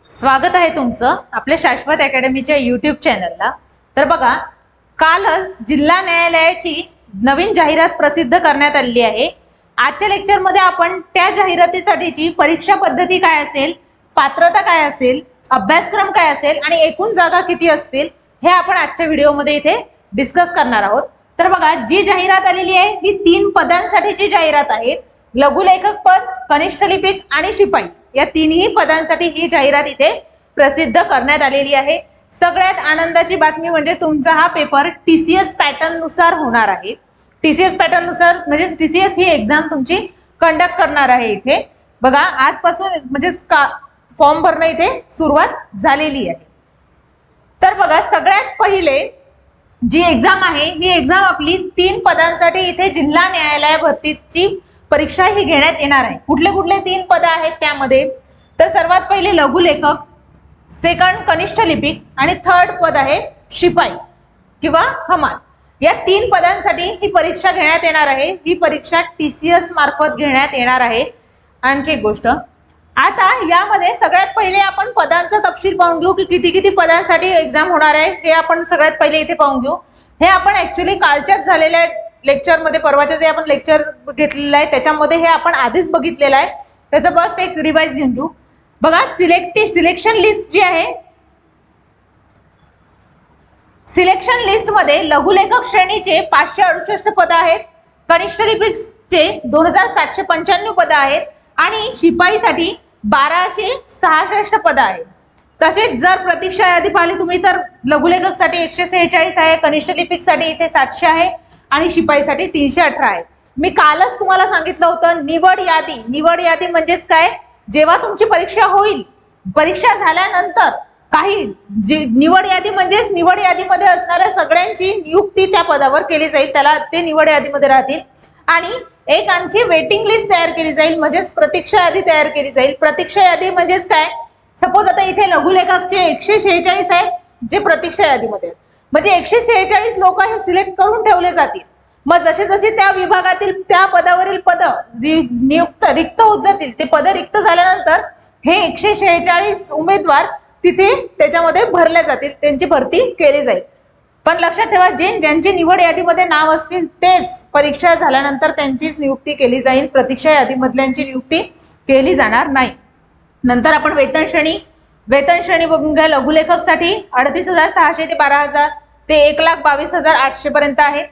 स्वागत आहे तुमचं आपल्या शाश्वत अकॅडमीच्या यूट्यूब चॅनलला। तर बघा, कालच जिल्हा न्यायालयाची नवीन जाहिरात प्रसिद्ध करण्यात आली आहे। आजच्या लेक्चर मध्ये आपण त्या जाहिरातीसाठीची परीक्षा पद्धती काय असेल, पात्रता काय असेल, अभ्यासक्रम काय असेल आणि एकूण जागा किती असतील हे आपण आजच्या व्हिडिओमध्ये इथे डिस्कस करणार आहोत। तर बघा, जी जाहिरात आलेली आहे ही 3 पदांसाठीची जाहिरात आहे। लघुलेखक पद, कनिष्ठ लिपिक आणि शिपाई या तिन्ही पदांसाठी ही जाहिरात इथे प्रसिद्ध करण्यात आलेली आहे। सगळ्यात आनंदाची बातमी म्हणजे तुमचा हा पेपर टीसीएस पॅटर्न नुसार होणार आहे। टीसीएस पॅटर्न नुसार म्हणजे टीसीएस ही एग्जाम तुमची कंडक्ट करणार आहे। इथे बघा, आजपासून म्हणजे फॉर्म भरणं इथे सुरुवात झालेली आहे। तर बघा, सगळ्यात पहिले जी एग्जाम आहे ही एग्जाम आपली 3 पदांसाठी इथे जिल्हा न्यायालय भरतीची परीक्षा ही घेण्यात येणार आहे। कुठले कुठले 3 पद आहेत त्यामध्ये, तर सर्वात पहिले लघुलेखक, सेकंड कनिष्ठ लिपिक आणि थर्ड पद आहे शिपाई किंवा हमाल। या 3 पदांसाठी ही परीक्षा घेण्यात येणार आहे। ही परीक्षा टीसीएस मार्फत घेण्यात येणार आहे। आणखी एक गोष्ट, आता यामध्ये सगळ्यात पहिले आपण पदांचा तपशील पाहून घेऊ की किती किती पदांसाठी एग्जाम होणार आहे। हे आपण सगळ्यात पहिले इथे पाहून घेऊ। हे आपण ऍक्च्युअली कालच्याच झालेल्या लेक्चर मध्ये, परवाचे जे आपण लेक्चर घेतलेलं आहे त्याच्यामध्ये हे आपण आधीच बघितलेलं आहे। त्याचं बस एक रिवाइज घेऊन घेऊ। बघा, सिलेक्शन लिस्ट जी आहे, सिलेक्शन लिस्ट मध्ये लघुलेखक श्रेणीचे 568 पद आहेत, कनिष्ठ लिपिकचे 2795 पद आहेत आणि शिपाईसाठी 1266 पद आहेत। तसेच जर प्रतीक्षा यादी पाहिली तुम्ही तर लघुलेखकसाठी 146 आहे, कनिष्ठ लिपिकसाठी इथे 700 आहे आणि शिपाईसाठी 318 आहे। मी कालच तुम्हाला सांगितलं होतं निवड यादी। निवड यादी म्हणजेच काय, जेव्हा तुमची परीक्षा होईल, परीक्षा झाल्यानंतर काही निवड यादी म्हणजेच निवड यादीमध्ये असणाऱ्या सगळ्यांची नियुक्ती त्या पदावर केली जाईल, त्याला ते निवड यादीमध्ये राहतील। आणि एक आणखी वेटिंग लिस्ट तयार केली जाईल, म्हणजेच प्रतीक्षा यादी तयार केली जाईल। प्रतीक्षा यादी म्हणजेच काय, सपोज आता इथे लघुलेखकचे 146 आहेत जे प्रतीक्षा यादीमध्ये आहेत, म्हणजे 146 लोक हे सिलेक्ट करून ठेवले जातील। मग जसे जसे त्या विभागातील त्या पदावरील पद नियुक्त रिक्त होत जातील, ते पद रिक्त झाल्यानंतर हे 146 उमेदवार तिथे त्याच्यामध्ये भरले जातील, त्यांची भरती केली जाईल। पण लक्षात ठेवा, ज्यांची निवड यादीमध्ये नाव असतील तेच परीक्षा झाल्यानंतर त्यांचीच नियुक्ती केली जाईल, प्रतीक्षा यादीमधल्यांची नियुक्ती केली जाणार नाही। नंतर आपण वेतन श्रेणी बघून घ्या। लघुलेखकसाठी 38,600 ते 12,000 ते 1,22,800 पर्यंत आहे।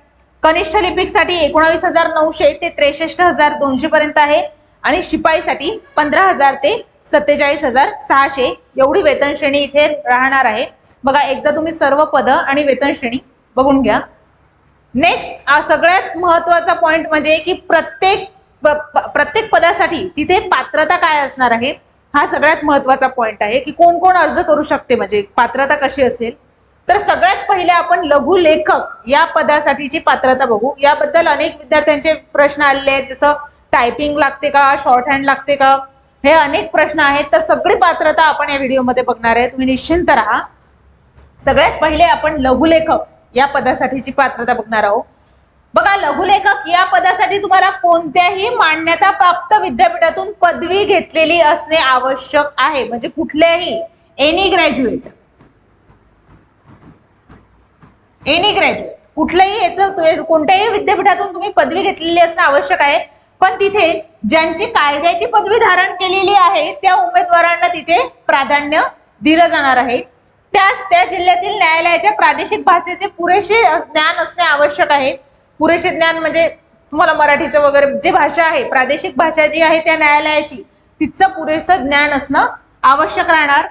कनिष्ठ लिपिकसाठी 19,900 ते 63,200 पर्यंत आहे आणि शिपाईसाठी 15,000 ते 47,600 एवढी वेतन श्रेणी इथे राहणार आहे। बघा, एकदा तुम्ही सर्व पद आणि वेतन श्रेणी बघून घ्या। नेक्स्ट सगळ्यात महत्त्वाचा पॉइंट म्हणजे की प्रत्येक पदासाठी तिथे पात्रता काय असणार आहे, हा सगळ्यात महत्त्वाचा पॉइंट आहे की कोण कोण अर्ज करू शकते, म्हणजे पात्रता कशी असेल। तर सगळ्यात पहिले आपण लघुलेखक या पदासाठीची पात्रता बघू। याबद्दल अनेक विद्यार्थ्यांचे प्रश्न आलेले आहेत, जसं टायपिंग लागते का, शॉर्ट हँड लागते का, हे अनेक प्रश्न आहेत। तर सगळी पात्रता आपण या व्हिडिओमध्ये बघणार आहे, तुम्ही निश्चिंत राहा। सगळ्यात पहिले आपण लघुलेखक या पदासाठीची पात्रता बघणार आहोत। बघा, लघुलेखक या पदासाठी तुम्हाला कोणत्याही मान्यता प्राप्त विद्यापीठातून पदवी घेतलेली असणे आवश्यक आहे, म्हणजे कुठल्याही एनी ग्रॅज्युएट कुठल्याही याचं कोणत्याही विद्यापीठातून तुम्ही पदवी घेतलेली असणे आवश्यक आहे। पण तिथे ज्यांची कायद्याची पदवी धारण केलेली आहे त्या उमेदवारांना तिथे प्राधान्य दिलं जाणार आहे। त्या जिल्ह्यातील न्यायालयाच्या प्रादेशिक भाषेचे पुरेसे ज्ञान असणे आवश्यक आहे। पुरेसे ज्ञान म्हणजे तुम्हाला मराठीचं वगैरे जे भाषा आहे, प्रादेशिक भाषा जी आहे त्या न्यायालयाची, तिचं पुरेसं ज्ञान असणं आवश्यक राहणार।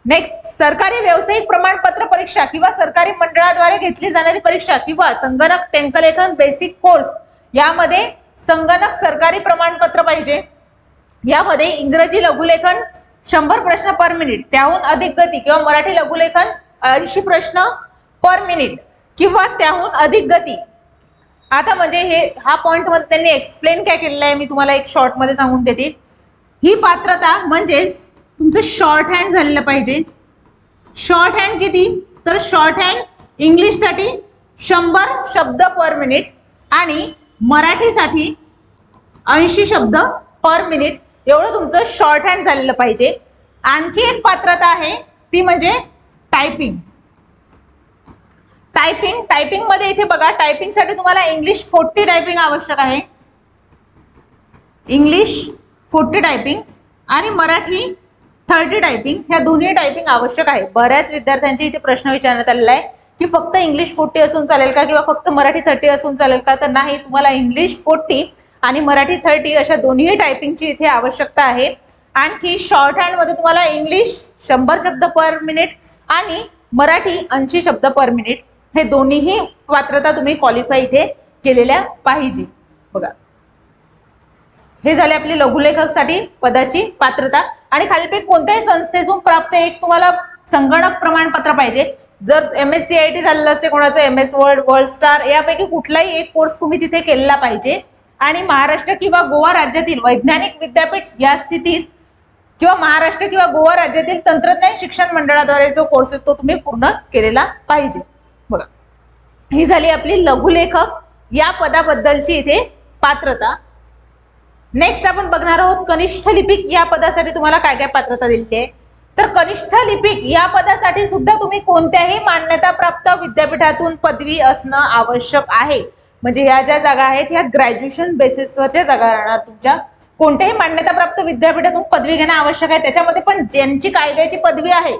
नेक्स्ट, सरकारी व्यावसायिक प्रमाणपत्र परीक्षा किंवा सरकारी मंडळाद्वारे घेतली जाणारी परीक्षा किंवा संगणक टंकलेखन बेसिक कोर्स, यामध्ये संगणक सरकारी प्रमाणपत्र पाहिजे। यामध्ये इंग्रजी लघुलेखन 100 प्रश्न पर मिनिट त्याहून अधिक गती किंवा मराठी लघुलेखन 80 प्रश्न पर मिनिट किंवा त्याहून अधिक गती। आता म्हणजे हा पॉइंट मध्ये त्यांनी एक्सप्लेन काय केलेलं आहे, मी तुम्हाला एक शॉर्ट मध्ये सांगून देते। ही पात्रता म्हणजेच तुमचं शॉर्ट हँड झालेलं पाहिजे। शॉर्ट हँड किती, तर शॉर्ट हँड इंग्लिशसाठी 100 शब्द पर मिनिट आणि मराठीसाठी 80 शब्द पर मिनिट एवढं तुमचं शॉर्ट हँड झालेलं पाहिजे। आणखी एक पात्रता आहे ती म्हणजे टायपिंग. टायपिंग मध्ये इथे बघा, टायपिंग साठी तुम्हाला इंग्लिश 40 टायपिंग आवश्यक आहे, इंग्लिश 40 टायपिंग आणि मराठी 30 टायपिंग, ह्या दोन्ही टायपिंग आवश्यक आहे. बऱ्याच विद्यार्थ्यांचे इथे प्रश्न विचारण्यात आलेला आहे की फक्त इंग्लिश 40 असून चालेल का किंवा फक्त मराठी 30 असून चालेल का, तर नाही, तुम्हाला इंग्लिश 40 आणि मराठी 30 अशा दोन्ही टायपिंगची इथे आवश्यकता आहे. आणखी शॉर्ट हँड मध्ये तुम्हाला इंग्लिश 100 शब्द पर मिनिट आणि मराठी 80 शब्द पर मिनिट, हे दोन्हीही पात्रता तुम्ही क्वालिफाय इथे केलेल्या पाहिजे. बघा, हे झाले आपली लघुलेखकसाठी पदाची पात्रता. आणि खालीलपैकी कोणत्याही संस्थेतून प्राप्त एक तुम्हाला संगणक प्रमाणपत्र पाहिजे. जर MSCIT झालेलं असते कोणाचं, MS वर्ड, वर्ल्ड स्टार, यापैकी कुठलाही एक कोर्स तुम्ही तिथे केलेला पाहिजे. आणि महाराष्ट्र किंवा गोवा राज्यातील वैज्ञानिक विद्यापीठ या स्थितीत किंवा महाराष्ट्र किंवा गोवा राज्यातील तंत्रज्ञान शिक्षण मंडळाद्वारे जो कोर्स आहे तो तुम्ही पूर्ण केलेला पाहिजे. बघा, ही झाली आपली लघुलेखक या पदाबद्दलची इथे पात्रता. नेक्स्ट आपण बघणार आहोत कनिष्ठ लिपिक या पदासाठी तुम्हाला काय काय पात्रता दिलेली आहे. तर कनिष्ठ लिपिक या पदासाठी सुद्धा तुम्ही कोणत्याही मान्यता प्राप्त विद्यापीठातून पदवी असणं आवश्यक आहे. म्हणजे ह्या ज्या जागा आहेत ह्या ग्रॅज्युएशन बेसिसवरच्या जागा राहणार. तुमच्या कोणत्याही मान्यता प्राप्त विद्यापीठातून पदवी घेणं आवश्यक आहे. त्याच्यामध्ये पण ज्यांची कायद्याची पदवी आहे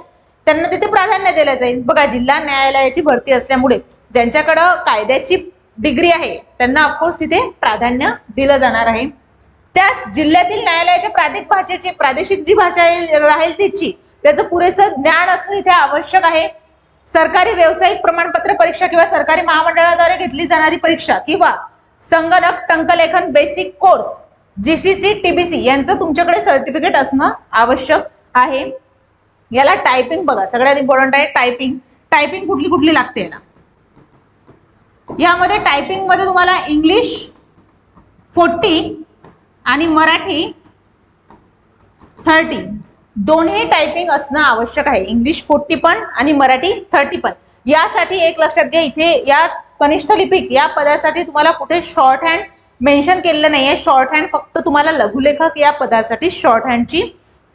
त्यांना तिथे प्राधान्य दिलं जाईल. बघा, जिल्हा न्यायालयाची भरती असल्यामुळे ज्यांच्याकडं कायद्याची डिग्री आहे त्यांना ऑफकोर्स तिथे प्राधान्य दिलं जाणार आहे. त्यास जिल्ह्यातील न्यायालयाच्या प्रादेशिक जी भाषा राहील तिची त्याचं पुरेसं ज्ञान असणं इथे आवश्यक आहे. सरकारी व्यावसायिक प्रमाणपत्र परीक्षा किंवा सरकारी महामंडळाद्वारे घेतली जाणारी परीक्षा किंवा संगणक टंकलेखन बेसिक कोर्स GCC TBC यांचं तुमच्याकडे सर्टिफिकेट असणं आवश्यक आहे. याला टायपिंग बघा सगळ्यात इम्पॉर्टंट आहे. टायपिंग कुठली कुठली लागते याला. यामध्ये टायपिंग मध्ये तुम्हाला इंग्लिश 40 आणि मराठी 30 दोन्ही टायपिंग असणं आवश्यक आहे. इंग्लिश 40 पण आणि मराठी 30 पण. यासाठी एक लक्षात घ्या, इथे या कनिष्ठ लिपिक या पदासाठी तुम्हाला कुठे शॉर्ट हँड मेन्शन केलेलं नाहीये. शॉर्ट हँड फक्त तुम्हाला लघुलेखक या पदासाठी शॉर्ट हँडची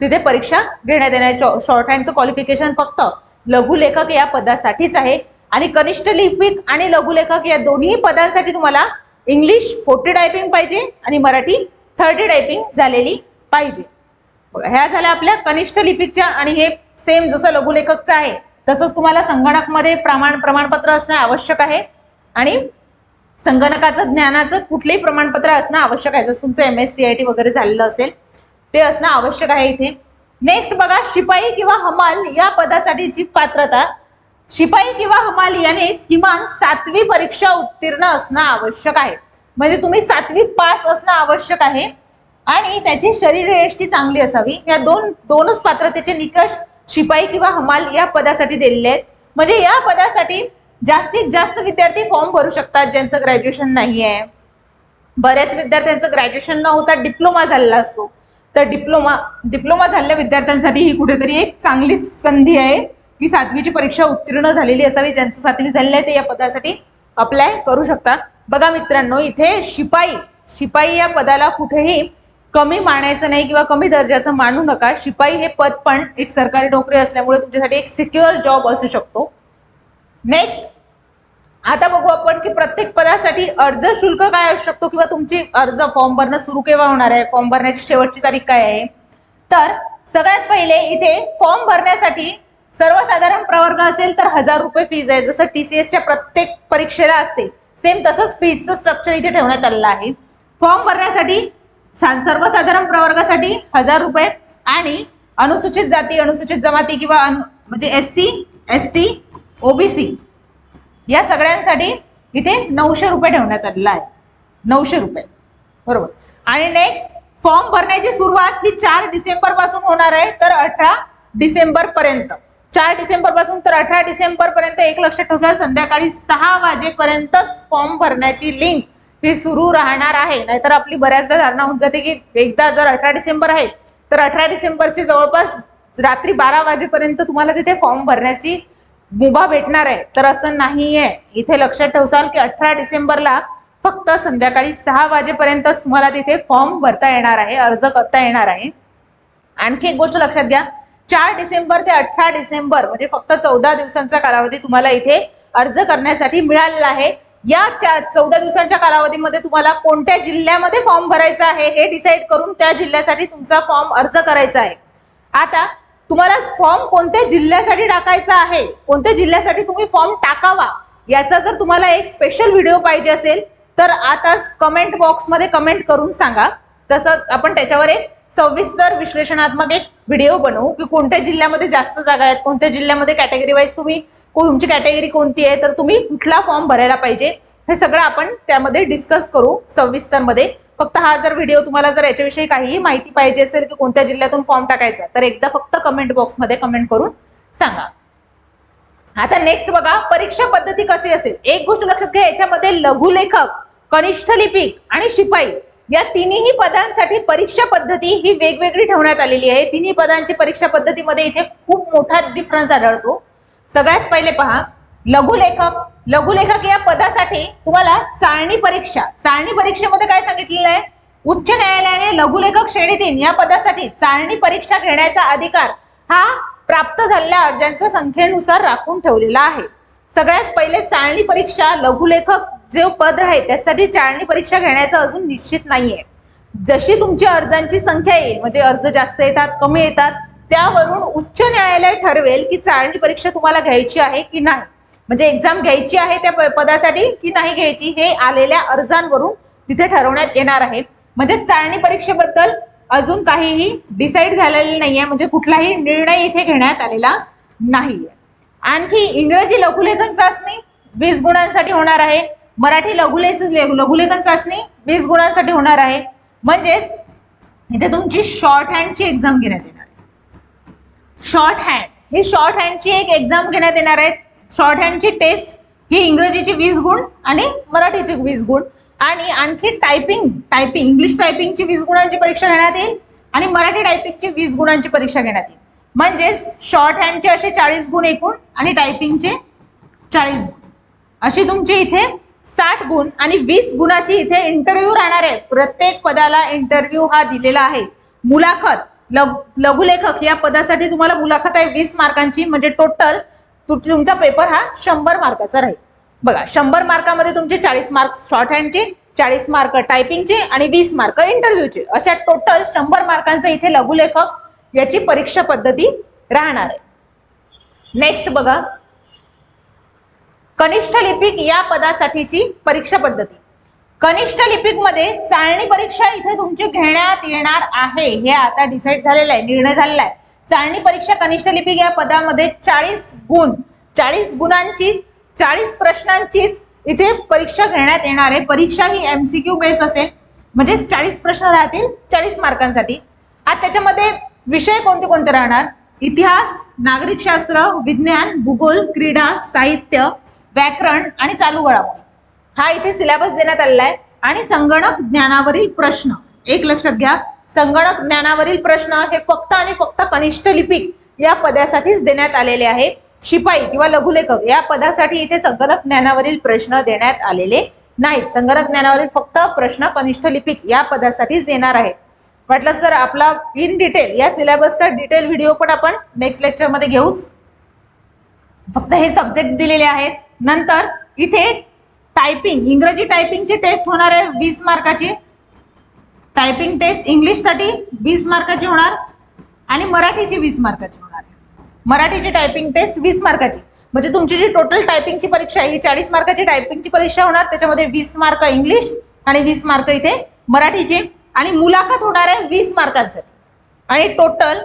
तिथे परीक्षा घेण्यात येणार. शॉर्ट हँडचं क्वालिफिकेशन फक्त लघुलेखक या पदासाठीच आहे. आणि कनिष्ठ लिपिक आणि लघुलेखक या दोन्ही पदांसाठी तुम्हाला इंग्लिश 40 टायपिंग पाहिजे आणि मराठी 30 टायपिंग झालेली पाहिजे. बघा, ह्या झाल्या आपल्या कनिष्ठ लिपिकच्या. आणि हे सेम जसं लघुलेखकचं आहे तसंच तुम्हाला संगणकमध्ये प्रमाणपत्र असणं आवश्यक आहे. आणि संगणकाचं ज्ञानाचं कुठलेही प्रमाणपत्र असणं आवश्यक आहे. जसं तुमचं MSCIT वगैरे झालेलं असेल ते असणं आवश्यक आहे इथे. नेक्स्ट बघा, शिपाई किंवा हमाल या पदासाठीची पात्रता. शिपाई किंवा हमाल याने किमान 7वी परीक्षा उत्तीर्ण असणं आवश्यक आहे. म्हणजे तुम्ही 7वी पास असणं आवश्यक आहे आणि त्याची शरीरयष्टी चांगली असावी. या दोनच पात्रतेचे निकष शिपाई किंवा हमाल या पदासाठी दिलेले आहेत. म्हणजे या पदासाठी जास्तीत जास्त विद्यार्थी फॉर्म भरू शकतात ज्यांचं ग्रॅज्युएशन नाही आहे. बऱ्याच विद्यार्थ्यांचं ग्रॅज्युएशन न होता डिप्लोमा झालेला असतो. तर डिप्लोमा झालेल्या विद्यार्थ्यांसाठी ही कुठेतरी एक चांगली संधी आहे की 7वीची परीक्षा उत्तीर्ण झालेली असावी. ज्यांचं 7वी झालेलं आहे ते या पदासाठी अप्लाय करू शकतात. बघा मित्रांनो, इथे शिपाई या पदाला कुठेही कमी मानायचं नाही किंवा कमी दर्जाचं मानू नका. शिपाई हे पद पण एक सरकारी नोकरी असल्यामुळे तुमच्यासाठी एक सिक्युअर जॉब असू शकतो. नेक्स्ट आता बघू आपण की प्रत्येक पदासाठी अर्ज शुल्क काय असू शकतो किंवा तुमची अर्ज फॉर्म भरणं सुरू केव्हा होणार आहे, फॉर्म भरण्याची शेवटची तारीख काय आहे. तर सगळ्यात पहिले इथे फॉर्म भरण्यासाठी सर्वसाधारण प्रवर्ग असेल तर 1000 रुपये फीज आहे. जसं TCSच्या प्रत्येक परीक्षेला असते सेम तसंच फीजचं स्ट्रक्चर इथे ठेवण्यात आलेलं आहे. फॉर्म भरण्यासाठी सर्वसाधारण प्रवर्गासाठी 1000 रुपये आणि अनुसूचित जाती अनुसूचित जमाती किंवा म्हणजे SC ST OBC या सगळ्यांसाठी इथे 900 रुपये ठेवण्यात आलेला आहे. 900 रुपये बरोबर. आणि नेक्स्ट फॉर्म भरण्याची सुरुवात ही 4 डिसेंबर पासून होणार आहे तर 18 डिसेंबर पर्यंत. 4 डिसेंबर पासून तर 18 डिसेंबर पर्यंत एक लक्षात ठेवा संध्याकाळी 6 वाजेपर्यंतच फॉर्म भरण्याची लिंक ही सुरू राहणार आहे. नाहीतर आपली बऱ्याचदा धारणा होऊन जाते की एकदा जर 18 डिसेंबर आहे तर 18 डिसेंबरची जवळपास रात्री 12 वाजेपर्यंत तुम्हाला तिथे फॉर्म भरण्याची मुभा भेटणार आहे. तर असं नाहीये. इथे लक्षात ठेवसाल की 18 डिसेंबरला फक्त संध्याकाळी 6 वाजेपर्यंतच तुम्हाला तिथे फॉर्म भरता येणार आहे, अर्ज करता येणार आहे. आणखी एक गोष्ट लक्षात घ्या 4 डिसेंबर ते 18 डिसेंबर म्हणजे फक्त 14 दिवसांचा कालावधी तुम्हाला इथे अर्ज करण्यासाठी मिळालेला आहे। या 14 दिवसांच्या कालावधीमध्ये तुम्हाला कोणत्या जिल्ह्यामध्ये फॉर्म भरायचा आहे हे डिसाईड करून त्या जिल्ह्यासाठी तुमचा फॉर्म अर्ज करायचा आहे। आता तुम्हाला फॉर्म कोणत्या जिल्ह्यासाठी टाकायचा आहे, कोणत्या जिल्ह्यासाठी तुम्ही फॉर्म टाकावा याचा जर तुम्हाला एक स्पेशल व्हिडिओ पाहिजे असेल तर आताच कमेंट बॉक्समध्ये कमेंट करून सांगा। तसं आपण त्याच्यावर एक सविस्तर विश्लेषणात्मक एक व्हिडिओ बनवू की कोणत्या जिल्ह्यामध्ये जास्त जागा आहेत, कोणत्या जिल्ह्यामध्ये कॅटेगरी वाईज तुमची कॅटेगरी कोणती आहे, तर तुम्ही कुठला फॉर्म भरायला पाहिजे हे सगळं आपण त्यामध्ये डिस्कस करू सविस्तर मध्ये। फक्त हा जर व्हिडिओ तुम्हाला जर याच्याविषयी काहीही माहिती पाहिजे असेल की कोणत्या जिल्ह्यातून फॉर्म टाकायचा तर एकदा फक्त कमेंट बॉक्समध्ये कमेंट करून सांगा। आता नेक्स्ट बघा, परीक्षा पद्धती कशी असेल। एक गोष्ट लक्षात घ्या, याच्यामध्ये लघुलेखक, कनिष्ठ लिपिक आणि शिपाई या तिन्ही पदांसाठी परीक्षा पद्धती ही वेगवेगळी ठेवण्यात आलेली आहे। तिन्ही पदांची परीक्षा पद्धतीमध्ये इथे खूप मोठा डिफरन्स आढळतो। सगळ्यात पहिले पहा, लघुलेखक या पदासाठी तुम्हाला चाळणी परीक्षेमध्ये काय सांगितलेलं आहे, उच्च न्यायालयाने लघुलेखक श्रेणी 3 या पदासाठी चाळणी परीक्षा घेण्याचा अधिकार हा प्राप्त झालेल्या अर्जांच्या संख्येनुसार राखून ठेवलेला आहे। सगळ्यात पहिले चाळणी परीक्षा, लघुलेखक जे पद आहे त्यासाठी चाळणी परीक्षा घेण्याचं अजून निश्चित नाहीये। जशी तुमची अर्जांची संख्या येईल, म्हणजे अर्ज जास्त येतात कमी येतात त्यावरून उच्च न्यायालय ठरवेल की चाळणी परीक्षा तुम्हाला घ्यायची आहे की नाही, म्हणजे एक्झाम घ्यायची आहे त्या पदासाठी की नाही घ्यायची हे आलेल्या अर्जांवरून तिथे ठरवण्यात येणार आहे। म्हणजे चाळणी परीक्षेबद्दल अजून काहीही डिसाईड झालेलं नाहीये, म्हणजे कुठलाही निर्णय इथे घेण्यात आलेला नाहीये। आणखी इंग्रजी लघुलेखन चाचणी 20 गुणांसाठी होणार आहे, मराठी लघुलेखन चाचणी 20 गुणांसाठी होणार आहे। म्हणजेच इथे तुमची शॉर्ट हँडची एक्झाम घेण्यात येणार आहे। शॉर्ट हँडची एक एक्झाम घेण्यात येणार आहे। शॉर्ट हँडची टेस्ट ही इंग्रजीची 20 गुण आणि मराठीची 20 गुण आणि आणखी इंग्लिश टायपिंगची 20 गुणांची परीक्षा घेण्यात येईल आणि मराठी टायपिंगची 20 गुणांची परीक्षा घेण्यात येईल। म्हणजेच शॉर्ट हँडचे असे 40 गुण एकूण आणि टायपिंगचे 40 गुण, अशी तुमची इथे 60 गुण आणि 20 गुणाची इथे इंटरव्ह्यू राहणार आहे। प्रत्येक पदाला इंटरव्ह्यू हा दिलेला आहे। मुलाखत, लघुलेखक या पदासाठी तुम्हाला मुलाखत आहे 20 मार्कांची, म्हणजे टोटल तुमचा पेपर हा 100 मार्काचा राहील। बघा, 100 मार्कामध्ये तुमचे 40 मार्क शॉर्ट हँडचे, 40 मार्क टायपिंगचे आणि 20 मार्क इंटरव्ह्यूचे, अशा टोटल 100 मार्कांचे इथे लघुलेखक याची परीक्षा पद्धती राहणार आहे। नेक्स्ट बघा, कनिष्ठ लिपिक या पदासाठीची परीक्षा पद्धती। कनिष्ठ लिपिक मध्ये चाळणी परीक्षा इथे तुमची घेण्यात येणार आहे, हे आता डिसाईड झालेलं आहे, निर्णय झालेला आहे। चाळणी परीक्षा कनिष्ठ लिपिक या पदामध्ये 40 गुणांची 40 प्रश्नांचीच इथे परीक्षा घेण्यात येणार आहे। परीक्षा ही MCQ बेस असेल, म्हणजे 40 प्रश्न राहतील 40 मार्कांसाठी। आता त्याच्यामध्ये विषय कोणते कोणते राहणार, इतिहास, नागरिकशास्त्र, विज्ञान, भूगोल, क्रीडा, साहित्य, व्याकरण आणि चालू घडामोडी हा इथे सिलेबस देण्यात आलेला आहे। आणि संगणक ज्ञानावरील प्रश्न, एक लक्षात घ्या, संगणक ज्ञानावरील प्रश्न हे फक्त आणि फक्त कनिष्ठ लिपिक या पदासाठीच देण्यात आलेले आहे। शिपाई किंवा लघुलेखक या पदासाठी इथे संगणक ज्ञानावरील प्रश्न देण्यात आलेले नाहीत। संगणक ज्ञानावरील फक्त प्रश्न कनिष्ठ लिपिक या पदासाठीच येणार आहे। वाटलं सर आपला इन डिटेल या सिलेबसचा डिटेल व्हिडिओ पण आपण नेक्स्ट लेक्चर मध्ये घेऊच, फक्त हे सब्जेक्ट दिलेले आहेत। नंतर इथे टायपिंग, इंग्रजी टायपिंगची टेस्ट होणार आहे 20 मार्काची, टायपिंग टेस्ट इंग्लिश साठी 20 मार्काची होणार आणि मराठीची 20 मार्काची होणार आहे। मराठीची टायपिंग टेस्ट 20 मार्काची, म्हणजे तुमची जी टोटल टायपिंगची परीक्षा आहे ही 40 मार्काची टायपिंगची परीक्षा होणार, त्याच्यामध्ये 20 मार्क इंग्लिश आणि 20 मार्क इथे मराठीचे आणि मुलाखत होणार आहे 20 मार्कांसाठी आणि टोटल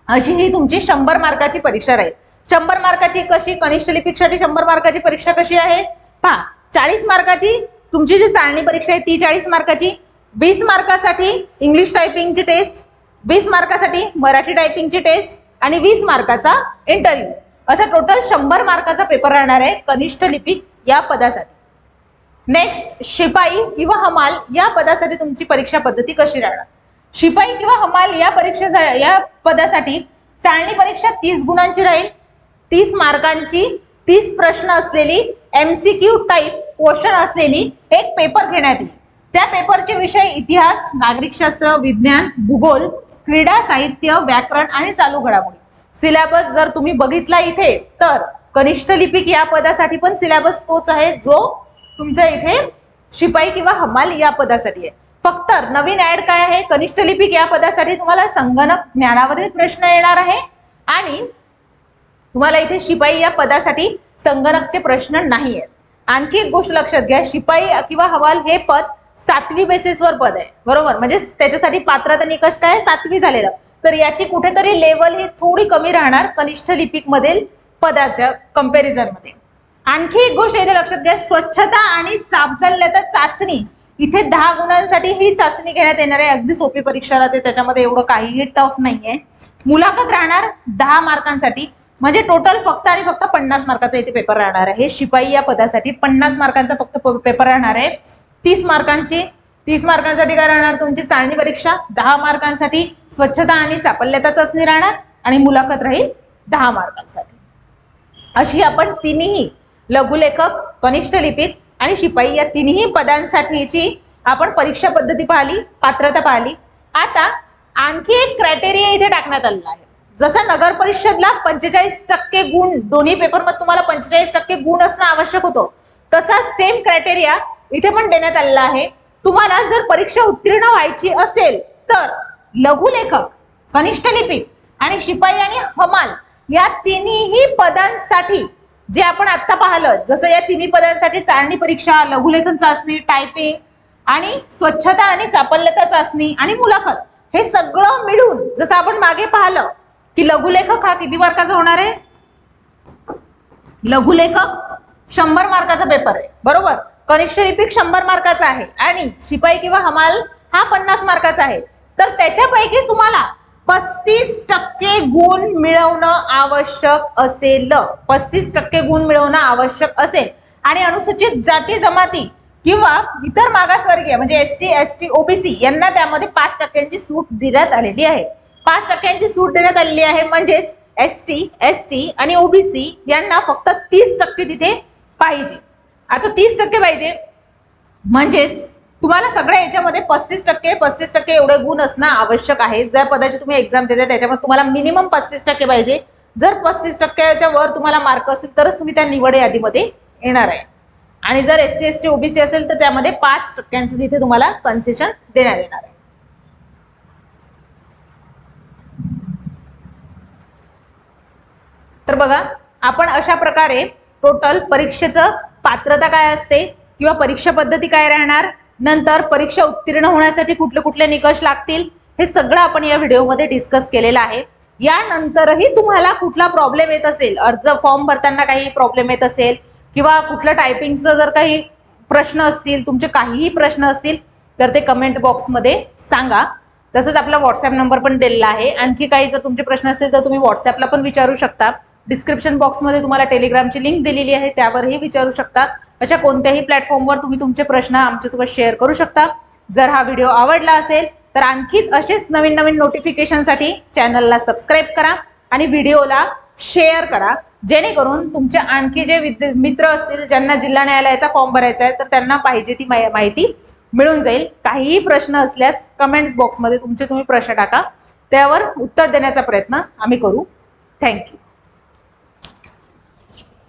अशी ही तुमची 100 मार्काची परीक्षा राहील। 100 मार्काची कशी, कनिष्ठ लिपिकसाठी 100 मार्काची परीक्षा कशी आहे पहा, 40 मार्काची तुमची जी चाळणी परीक्षा आहे ती 40 मार्काची, 20 मार्कासाठी इंग्लिश टायपिंगची टेस्ट, 20 मार्कासाठी मराठी टायपिंगची टेस्ट आणि 20 मार्काचा इंटरव्ह्यू, असा टोटल 100 मार्काचा पेपर राहणार आहे कनिष्ठ लिपिक या पदासाठी। नेक्स्ट, शिपाई किंवा हमाल या पदासाठी तुमची परीक्षा पद्धती कशी राहणार। शिपाई किंवा हमाल या पदासाठी चाळणी परीक्षा 30 गुणांची राहील, 30 मार्कांची 30 प्रश्न असलेली MCQ टाइप क्वेश्चन असलेली एक पेपर घेण्यात येईल। त्या पेपरचे विषय इतिहास, नागरिकशास्त्र, विज्ञान, भूगोल, क्रीडा साहित्य, व्याकरण आणि चालू घडामोडी. सिलेबस जर तुम्ही बघितला इथे तर कनिष्ठ लिपिक या पदासाठी पण सिलेबस तोच आहे जो तुमचा इथे शिपाई किंवा हमाल या पदासाठी आहे. फक्त नवीन ऍड काय आहे, कनिष्ठ लिपिक या पदासाठी तुम्हाला संगणक ज्ञानावरील प्रश्न येणार आहे आणि तुम्हाला इथे शिपाई या पदासाठी संगणकचे प्रश्न नाही आहेत. आणखी एक गोष्ट लक्षात घ्या, शिपाई किंवा हवाल हे पद 7वी बेसिसवर पद आहे, बरोबर. म्हणजे त्याच्यासाठी पात्रता निकष काय, 7वी झालेला. तर याची कुठेतरी लेवल ही थोडी कमी राहणार कनिष्ठ लिपिक मधील पदाच्या कंपॅरिझन मध्ये. आणखी एक गोष्ट इथे लक्षात घ्या, स्वच्छता आणि चापजल्यता चाचणी इथे 10 गुणांसाठी ही चाचणी घेण्यात येणार आहे. अगदी सोपी परीक्षा राहते, त्याच्यामध्ये एवढं काहीही टफ नाहीये. मुलाखत राहणार 10 मार्कांसाठी, म्हणजे टोटल फक्त आणि फक्त 50 मार्काचा इथे पेपर राहणार आहे. शिपाई या पदासाठी 50 मार्कांचा फक्त पेपर राहणार आहे. 30 मार्कांसाठी काय राहणार, तुमची चाळणी परीक्षा 10 मार्कांसाठी, स्वच्छता आणि चापल्यता चाचणी राहणार आणि मुलाखत राहील 10 मार्कांसाठी. अशी आपण तिन्ही लघुलेखक, कनिष्ठ लिपिक आणि शिपाई या तिन्ही पदांसाठीची आपण परीक्षा पद्धती पाहिली, पात्रता पाहिली. आता आणखी एक क्रायटेरिया इथे टाकण्यात आलेला आहे. जसं नगर परिषदला 45% गुण, दोन्ही पेपर मध्ये तुम्हाला 45% गुण असणं आवश्यक होतं, तसा सेम क्रायटेरिया इथे पण देण्यात आलेला आहे. तुम्हाला जर परीक्षा उत्तीर्ण व्हायची असेल तर लघुलेखक, कनिष्ठ लिपिक आणि शिपाई आणि हमाल या तिन्ही पदांसाठी जे आपण आता पाहिलं, जसं या तिन्ही पदांसाठी चाळणी परीक्षा, लघुलेखन चाचणी, टायपिंग आणि स्वच्छता आणि चापल्यता चाचणी आणि मुलाखत, हे सगळं मिळून जसं आपण मागे पाहिलं की लघुलेखक हा किती मार्काचा होणार आहे, लघुलेखक 100 मार्काचा पेपर आहे, बरोबर. कनिष्ठ लिपिक 100 मार्काचा आहे आणि शिपाई किंवा हमाल हा 50 मार्काचा आहे. तर त्याच्यापैकी तुम्हाला 35% गुण मिळवणं आवश्यक असेल, 35% गुण मिळवणं आवश्यक असेल. आणि अनुसूचित जाती जमाती किंवा इतर मागासवर्गीय म्हणजे SC, ST, OBC यांना त्यामध्ये 5% सूट देण्यात आलेली आहे. 5% सूट देण्यात आलेली आहे, म्हणजेच ST, ST आणि OBC यांना फक्त 30% तिथे पाहिजे. आता 30% पाहिजे म्हणजेच तुम्हाला सगळ्या याच्यामध्ये 35% एवढे गुण असणं आवश्यक आहे. ज्या पदाची तुम्ही एक्झाम देता त्याच्यामध्ये तुम्हाला मिनिमम 35% पाहिजे. जर 35%च्या वर तुम्हाला मार्क असतील तरच तुम्ही त्या निवड यादीमध्ये येणार आहे. आणि जर SC, ST, OBC असेल तर त्यामध्ये 5% तिथे तुम्हाला कन्सेशन देण्यात येणार आहे. तर बघा, आपण अशा प्रकारे टोटल परीक्षेचं पात्रता काय असते किंवा परीक्षा पद्धती काय राहणार, नंतर परीक्षा उत्तीर्ण होण्यासाठी कुठले कुठले निकष लागतील, हे सगळं आपण या व्हिडिओमध्ये डिस्कस केलेलं आहे. यानंतरही तुम्हाला कुठला प्रॉब्लेम येत असेल, अर्ज फॉर्म भरताना काही प्रॉब्लेम येत असेल किंवा कुठलं टायपिंगचं जर काही प्रश्न असतील, तुमचे काहीही प्रश्न असतील तर ते कमेंट बॉक्समध्ये सांगा. तसंच आपला व्हॉट्सअप नंबर पण दिलेला आहे. आणखी काही जर तुमचे प्रश्न असतील तर तुम्ही व्हॉट्सअपला पण विचारू शकता. डिस्क्रिप्शन बॉक्समध्ये तुम्हाला टेलिग्रामची लिंक दिलेली आहे, त्यावरही विचारू शकता. अशा कोणत्याही प्लॅटफॉर्मवर तुम्ही तुमचे प्रश्न आमच्यासोबत शेअर करू शकता. जर हा व्हिडिओ आवडला असेल तर आणखीच असेच नवीन नवीन नोटिफिकेशनसाठी चॅनलला सबस्क्राईब करा आणि व्हिडिओला शेअर करा, जेणेकरून तुमचे आणखी जे मित्र असतील ज्यांना जिल्हा न्यायालयाचा फॉर्म भरायचा आहे तर त्यांना पाहिजे ती माहिती मिळून जाईल. काहीही प्रश्न असल्यास कमेंट्स बॉक्समध्ये तुम्ही प्रश्न टाका, त्यावर उत्तर देण्याचा प्रयत्न आम्ही करू. थँक्यू.